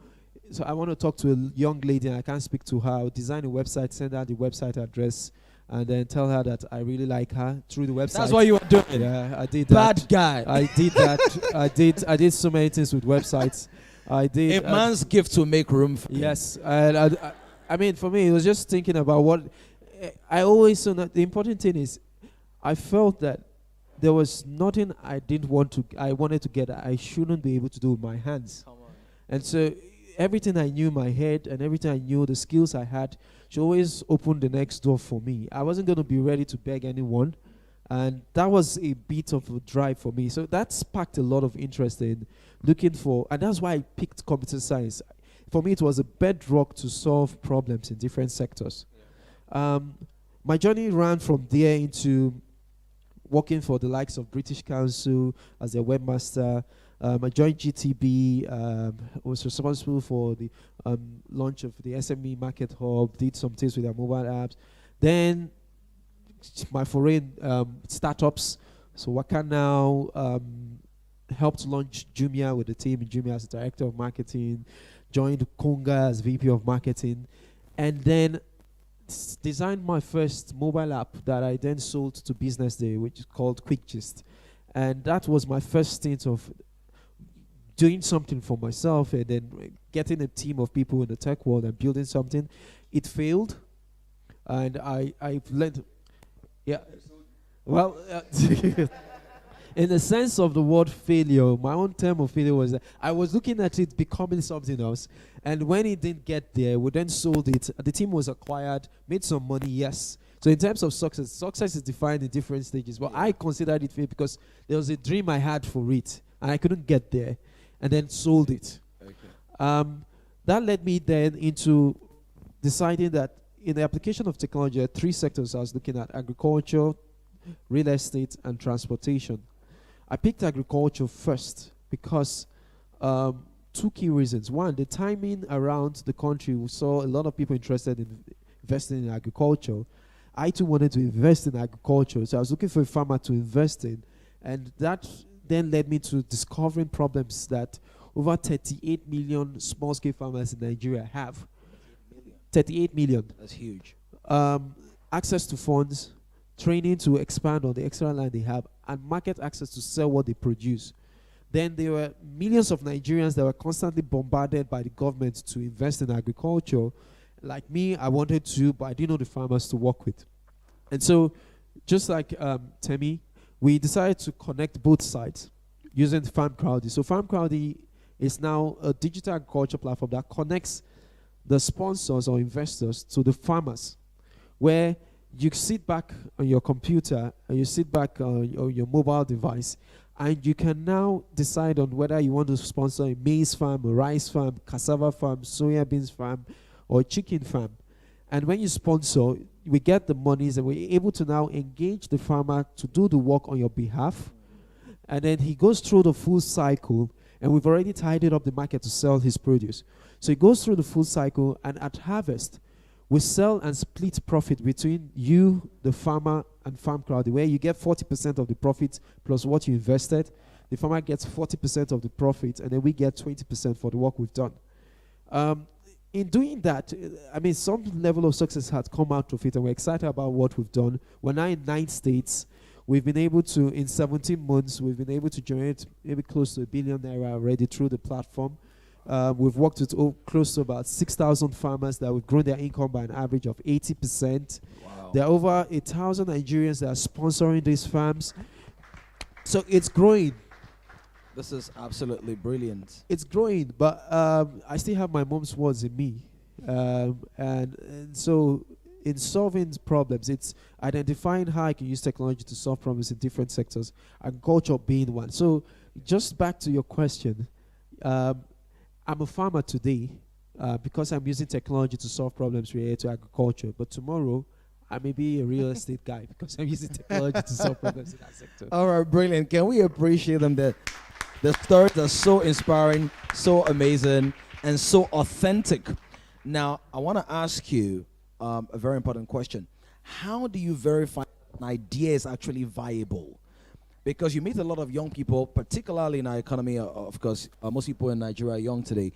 I want to talk to a young lady and I can't speak to her. I'll design a website, send her the website address, and then tell her that I really like her through the website. That's what you were doing. Yeah, I did that. Bad guy. I did that. I did so many things with websites. I did. A man's gift to make room for yes. And I mean, for me, it was just thinking about what I always saw. The important thing is, I felt that there was nothing I wanted to get. I shouldn't be able to do with my hands. Come on. And so everything I knew in my head and everything I knew, the skills I had, she always opened the next door for me. I wasn't going to be ready to beg anyone. And that was a bit of a drive for me. So that sparked a lot of interest in looking for, and that's why I picked computer science. For me, it was a bedrock to solve problems in different sectors. My journey ran from there into working for the likes of British Council as a webmaster. I joined GTB, was responsible for the launch of the SME Market Hub, did some things with our mobile apps. Then my foreign startups, so Waka now helped launch Jumia with the team in Jumia as director of marketing, joined Konga as VP of marketing, and then designed my first mobile app that I then sold to Business Day, which is called Quick Gist. And that was my first stint of doing something for myself and then getting a team of people in the tech world and building something. It failed, and I've learned. Yeah, well, in the sense of the word failure, my own term of failure was that I was looking at it becoming something else, and when it didn't get there, we then sold it. The team was acquired, made some money, yes. So in terms of success is defined in different stages, but I considered it failure because there was a dream I had for it, and I couldn't get there, and then sold it. Okay. That led me then into deciding that in the application of technology, there are three sectors I was looking at: agriculture, real estate, and transportation. I picked agriculture first because two key reasons. One, the timing around the country, we saw a lot of people interested in investing in agriculture. I too wanted to invest in agriculture, so I was looking for a farmer to invest in, and that then led me to discovering problems that over 38 million small-scale farmers in Nigeria have. 38 million. That's huge. Access to funds, training to expand on the extra land they have, and market access to sell what they produce. Then there were millions of Nigerians that were constantly bombarded by the government to invest in agriculture. Like me, I wanted to, but I didn't know the farmers to work with. And so, just like Temi, we decided to connect both sides using Farm Crowdy. So Farm Crowdy is now a digital agriculture platform that connects the sponsors or investors to the farmers, where you sit back on your computer and you sit back on your mobile device, and you can now decide on whether you want to sponsor a maize farm, a rice farm, cassava farm, soya beans farm, or a chicken farm. And when you sponsor, we get the monies and we're able to now engage the farmer to do the work on your behalf. And then he goes through the full cycle, and we've already tidied up the market to sell his produce. So he goes through the full cycle, and at harvest, we sell and split profit between you, the farmer, and Farm Crowdy, where you get 40% of the profit plus what you invested. The farmer gets 40% of the profit, and then we get 20% for the work we've done. In doing that, I mean, some level of success has come out of it, and we're excited about what we've done. We're now in 9 states. We've been able to, in 17 months, we've been able to generate maybe close to #1 billion already through the platform. We've worked with close to about 6,000 farmers that we've grown their income by an average of 80%. Wow. There are over 1,000 Nigerians that are sponsoring these farms. So it's growing. This is absolutely brilliant. It's growing, but I still have my mom's words in me. And so in solving problems, it's identifying how I can use technology to solve problems in different sectors, agriculture being one. So just back to your question, I'm a farmer today because I'm using technology to solve problems related to agriculture. But tomorrow, I may be a real estate guy because I'm using technology to solve problems in that sector. All right, brilliant. Can we appreciate them? The stories are so inspiring, so amazing, and so authentic. Now, I want to ask you a very important question. How do you verify an idea is actually viable? Because you meet a lot of young people, particularly in our economy, of course, most people in Nigeria are young today.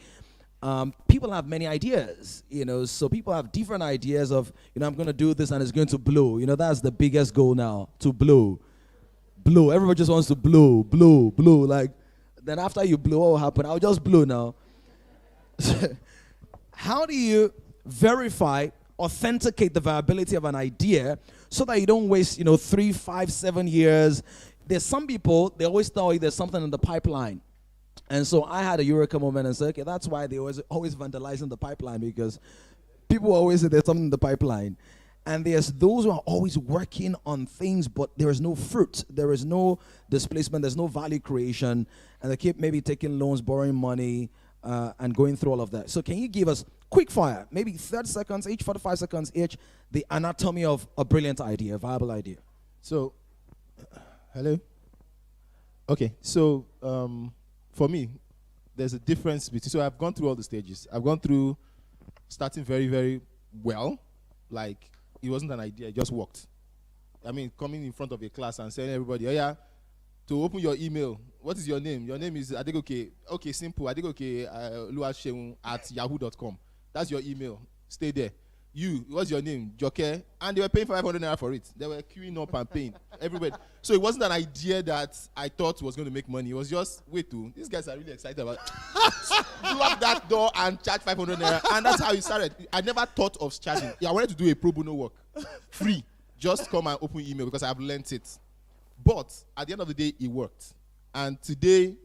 People have many ideas, so people have different ideas of, I'm going to do this and it's going to blow. That's the biggest goal now, to blow. Blow. Everybody just wants to blow. Like, then after you blow, what will happen? I'll just blow now. How do you verify, authenticate the viability of an idea so that you don't waste, 3, 5, 7 years? There's some people, they always tell you there's something in the pipeline. And so I had a eureka moment and said, okay, that's why they always vandalizing the pipeline, because people always say there's something in the pipeline. And there's those who are always working on things, but there is no fruit. There is no displacement. There's no value creation. And they keep maybe taking loans, borrowing money, and going through all of that. So can you give us quick fire, maybe 30 seconds each, 45 seconds each, the anatomy of a brilliant idea, a viable idea? So, hello? Okay, so for me, there's a difference between, so I've gone through all the stages. I've gone through starting very, very well, like it wasn't an idea, it just worked. I mean, coming in front of a class and saying everybody, oh yeah, to open your email, what is your name? Your name is Adegoke. Okay, simple, Adegoke at yahoo.com. That's your email. Stay there. You, what's your name? Joke. And they were paying 500 naira for it. They were queuing up and paying. Everybody. So it wasn't an idea that I thought was going to make money. It was just, wait, these guys are really excited about it. Block that door and charge 500 naira. And that's how it started. I never thought of charging. I wanted to do a pro bono work. Free. Just come and open email because I've learned it. But at the end of the day, it worked. And today,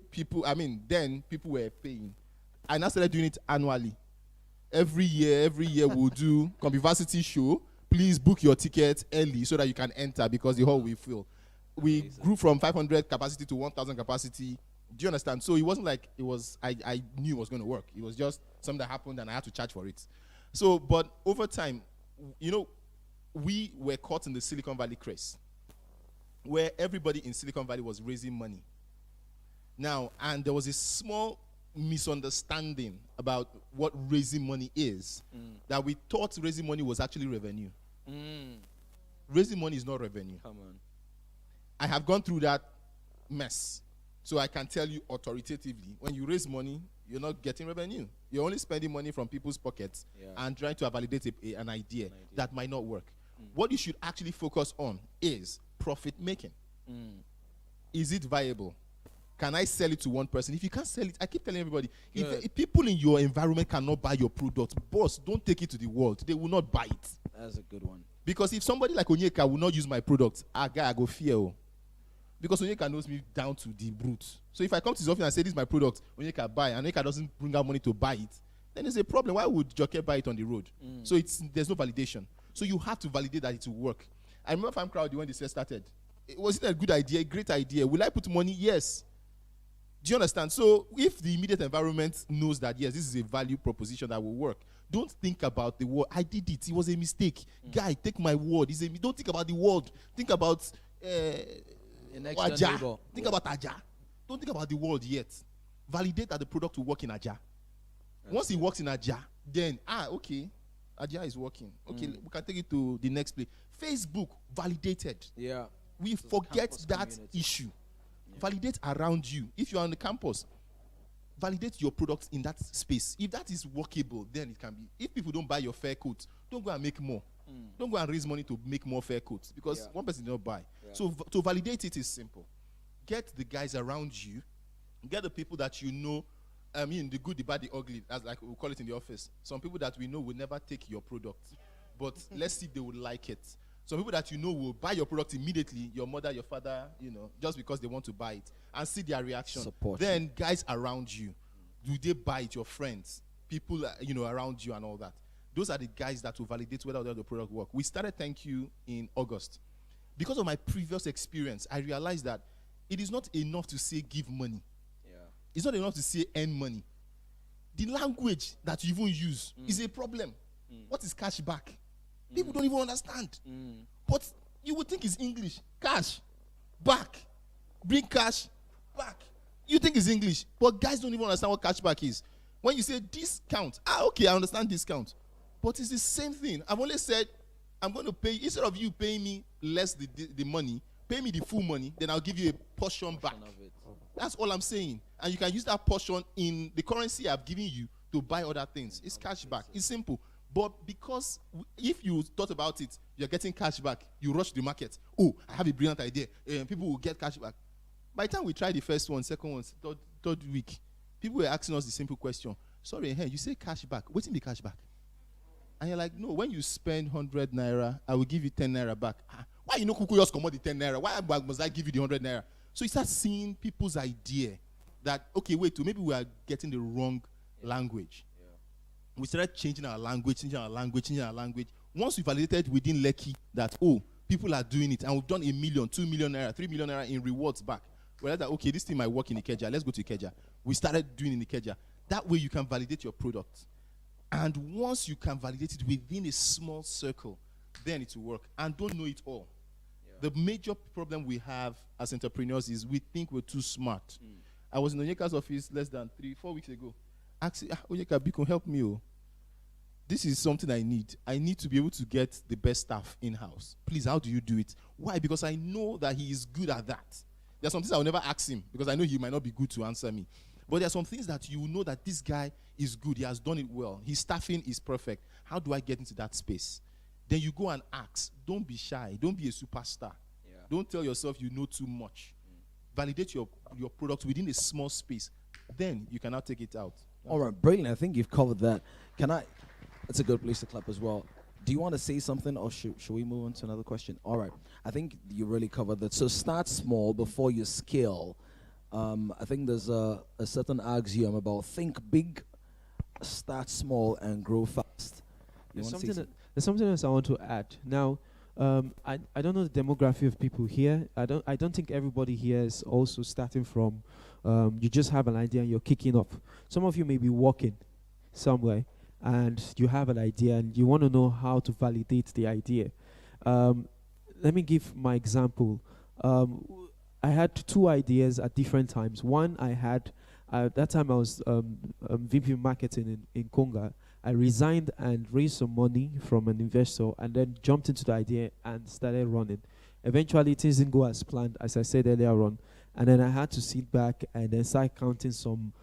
then people were paying. I now started doing it annually. Every year we'll do Convivacity show. Please book your ticket early so that you can enter because the hall will fill. We grew from 500 capacity to 1,000 capacity. Do you understand? So it wasn't like I knew it was going to work. It was just something that happened and I had to charge for it. So, but over time, we were caught in the Silicon Valley craze where everybody in Silicon Valley was raising money. Now, and there was a small misunderstanding about what raising money is, that we thought raising money was actually revenue. Raising money is not revenue. Come on. I have gone through that mess. So I can tell you authoritatively, when you raise money, you're not getting revenue. You're only spending money from people's pockets and trying to validate an idea that might not work. What you should actually focus on is profit making. Is it viable? Can I sell it to one person? If you can't sell it, I keep telling everybody, if people in your environment cannot buy your product, boss, don't take it to the world. They will not buy it. That's a good one. Because if somebody like Onyeka will not use my product, I go fear. Because Onyeka knows me down to the root. So if I come to his office and say, this is my product, Onyeka buy, and Onyeka doesn't bring out money to buy it, then there's a problem. Why would Joke buy it on the road? So there's no validation. So you have to validate that it will work. I remember Farm Crowd when this first started. Was it a good idea, a great idea? Will I put money? Yes. Do you understand? So if the immediate environment knows that, yes, this is a value proposition that will work, don't think about the word. I did it. It was a mistake. Guy, take my word. Don't think about the world. Think about Aja. Think about Aja. Don't think about the world yet. Validate that the product will work in Aja. Once it works in Aja, then, okay, Aja is working. Okay, we can take it to the next place. Facebook, validated. Yeah. We forget that issue. Yeah. Validate around you. If you are on the campus, validate your product in that space. If that is workable, then it can be. If people don't buy your fair coat, don't go and make more. Don't go and raise money to make more fair coats because one person did not buy. Yeah. So to validate it is simple. Get the guys around you. Get the people that you know. I mean, the good, the bad, the ugly, as like we call it in the office. Some people that we know will never take your product, but let's see if they would like it. Some people that you know will buy your product immediately, your mother, your father, just because they want to buy it, and see their reaction. Support then guys around you, do they buy it? Your friends, people, around you and all that. Those are the guys that will validate whether the product work. We started Thank You in August. Because of my previous experience, I realized that it is not enough to say give money. Yeah. It's not enough to say earn money. The language that you even use is a problem. What is cash back? People don't even understand. But you would think it's English. Cash, back, bring cash, back. You think it's English, but guys don't even understand what cash back is. When you say discount, okay, I understand discount. But it's the same thing. I've only said, I'm going to pay, instead of you paying me less the money, pay me the full money, then I'll give you a portion back. That's all I'm saying. And you can use that portion in the currency I've given you to buy other things. It's cash back. It's simple. But because if you thought about it, you're getting cash back, you rush the market. Oh, I have a brilliant idea. People will get cash back. By the time we tried the first one, second one, third week, people were asking us the simple question. Sorry, you say cash back. What's in the cash back? And you're like, no, when you spend 100 naira, I will give you 10 naira back. Why you know Kuku just come out the 10 naira? Why must I give you the 100 naira? So you start seeing people's idea that, okay, wait, maybe we are getting the wrong language. Yeah. We started changing our language. Once we validated within Lekki that, people are doing it, and we've done 1 million, 2 million naira, 3 million naira in rewards back. We're like, okay, this thing might work in Ikeja. Let's go to Ikeja. We started doing in Ikeja. That way you can validate your product. And once you can validate it within a small circle, then it will work. And don't know it all. Yeah. The major problem we have as entrepreneurs is we think we're too smart. I was in Onyeka's office less than 3-4 weeks ago. Asking, Onyeka, Biko, help me. This is something I need. I need to be able to get the best staff in-house. Please, how do you do it? Why? Because I know that he is good at that. There are some things I will never ask him because I know he might not be good to answer me. But there are some things that you know that this guy is good. He has done it well. His staffing is perfect. How do I get into that space? Then you go and ask. Don't be shy. Don't be a superstar. Yeah. Don't tell yourself you know too much. Validate your product within a small space. Then you cannot take it out. All right, brilliant. I think you've covered that. That's a good place to clap as well. Do you want to say something, or should we move on to another question? All right. I think you really covered that. So start small before you scale. I think there's a certain axiom about think big, start small, and grow fast. There's something else I want to add. Now, I don't know the demography of people here. I don't think everybody here is also starting from you just have an idea and you're kicking off. Some of you may be working somewhere and you have an idea and you want to know how to validate the idea. Let me give my example. I had 2 ideas at different times. One I had, at that time I was VP marketing in Konga. I resigned and raised some money from an investor and then jumped into the idea and started running. Eventually it didn't go as planned, as I said earlier on. And then I had to sit back and then start counting some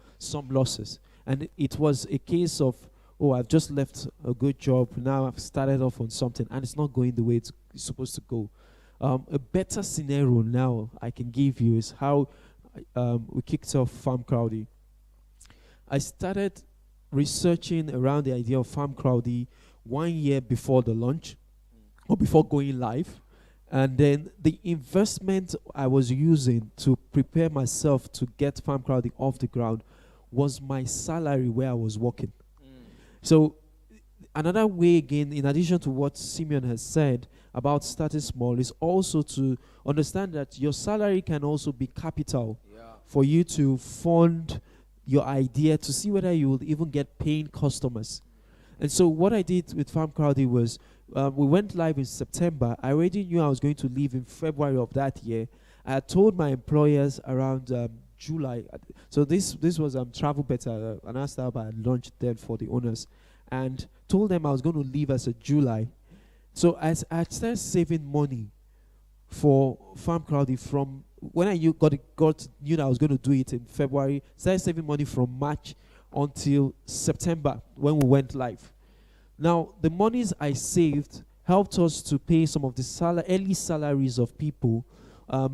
losses. And it was a case of, I've just left a good job. Now I've started off on something and it's not going the way it's supposed to go. A better scenario now I can give you is how we kicked off Farm Crowdy. I started researching around the idea of Farm Crowdy 1 year before the launch, or before going live. And then the investment I was using to prepare myself to get Farm Crowdy off the ground was my salary where I was working. So another way, again, in addition to what Simeon has said about starting small, is also to understand that your salary can also be capital for you to fund your idea, to see whether you will even get paying customers. And so what I did with Farm Crowdy was, we went live in September. I already knew I was going to leave in February of that year. I had told my employers around July. So this was Travel Better, an startup I had launched then for the owners, and told them I was going to leave as of July. So as I started saving money for Farm Crowdy from when I knew that I was going to do it in February, started saving money from March until September when we went live. Now, the monies I saved helped us to pay some of the early salaries of people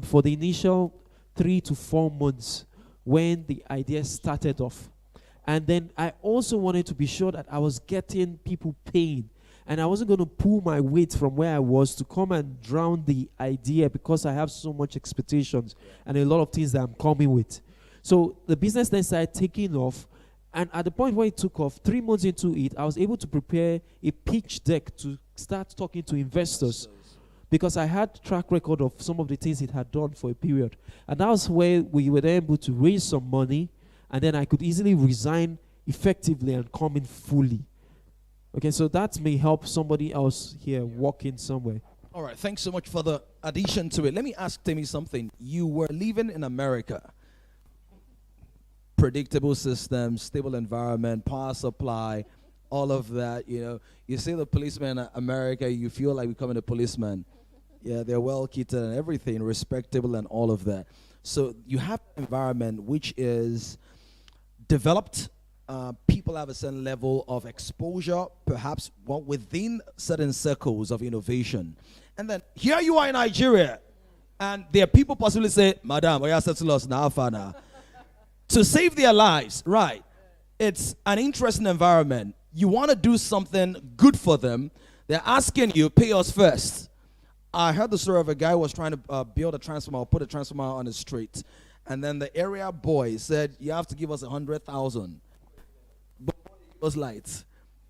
for the initial 3 to 4 months when the idea started off. And then I also wanted to be sure that I was getting people paying. And I wasn't going to pull my weight from where I was to come and drown the idea, because I have so much expectations and a lot of things that I'm coming with. So the business then started taking off. And at the point where it took off, 3 months into it, I was able to prepare a pitch deck to start talking to investors, because I had track record of some of the things it had done for a period. And that was where we were able to raise some money, and then I could easily resign effectively and come in fully. Okay, so that may help somebody else here walking somewhere. All right, thanks so much for the addition to it. Let me ask Timmy something. You were living in America. Predictable systems, stable environment, power supply, all of that, you know. You see the policeman in America, you feel like becoming a policeman. Yeah, they're well kitted and everything, respectable and all of that. So you have an environment which is developed. People have a certain level of exposure, perhaps within certain circles of innovation. And then here you are in Nigeria, and there are people possibly say, Madam, we are settled us now, Fana. To save their lives, right? It's an interesting environment. You want to do something good for them. They're asking you, pay us first. I heard the story of a guy who was trying to build a transformer, or put a transformer on the street. And then the area boy said, you have to give us 100,000. But those lights.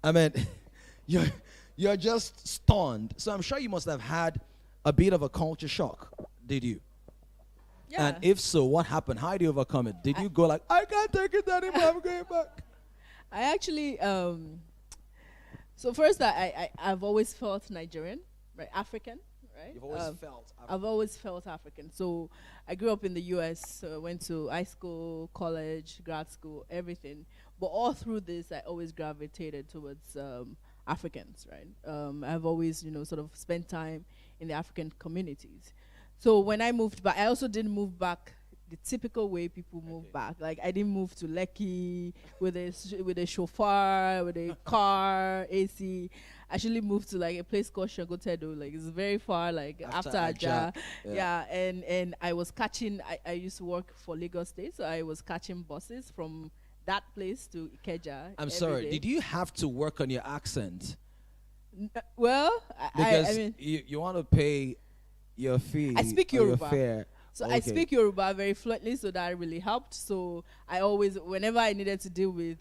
I mean, you're just stunned. So I'm sure you must have had a bit of a culture shock. Did you? Yeah. And if so, what happened? How did you overcome it? Did you go like, I can't take it anymore, I'm going back? I actually, so first I've always felt Nigerian, right? African, right? You've always felt African. I've always felt African. So I grew up in the US, so I went to high school, college, grad school, everything. But all through this, I always gravitated towards Africans, right? I've always, sort of spent time in the African communities. So when I moved back, I also didn't move back the typical way people move back. Like, I didn't move to Lekki with a chauffeur, with a car, AC. I actually moved to like a place called Shagotedo. Like, it's very far, like after Aja. Yeah, and I was catching, I used to work for Lagos State, so I was catching buses from that place to Ikeja. I'm sorry, did you have to work on your accent? Well, because I mean, you want to pay your fee. I speak Yoruba. Yoruba. Your fare. So okay. I speak Yoruba very fluently, so that really helped. So I always, whenever I needed to deal with,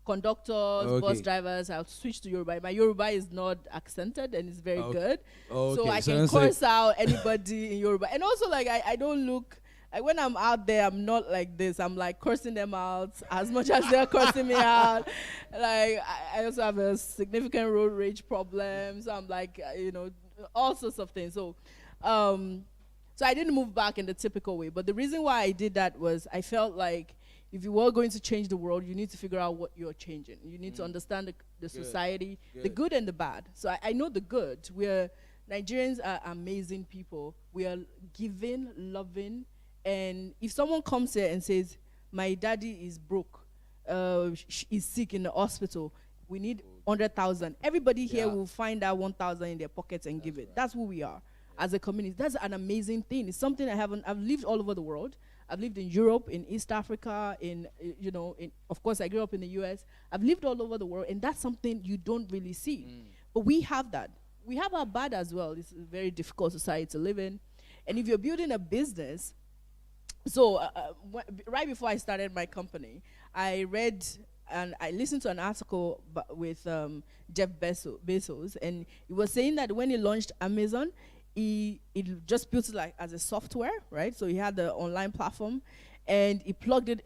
conductors, bus drivers, I'll switch to Yoruba. My Yoruba is not accented and it's very good. Okay. So I can curse out anybody in Yoruba. And also, like, I don't look, like, when I'm out there, I'm not like this. I'm like cursing them out as much as they're cursing me out. Like, I also have a significant road rage problem. So I'm like, all sorts of things. So, so I didn't move back in the typical way. But the reason why I did that was I felt like if you were going to change the world, you need to figure out what you're changing. You need to understand the society, the good and the bad. So I know the good. Nigerians are amazing people. We are giving, loving. And if someone comes here and says, my daddy is broke, is sick in the hospital, we need 100,000. Everybody here will find that 1,000 in their pockets and give it. That's who we are. as a community. That's an amazing thing. It's something I've lived all over the world. I've lived in Europe, in East Africa, of course, I grew up in the US. I've lived all over the world, and that's something you don't really see. But we have that. We have our bad as well. It's a very difficult society to live in. And if you're building a business, so right before I started my company, I read and I listened to an article with Jeff Bezos, and he was saying that when he launched Amazon, he just built it like as a software, right? So he had the online platform, and he plugged it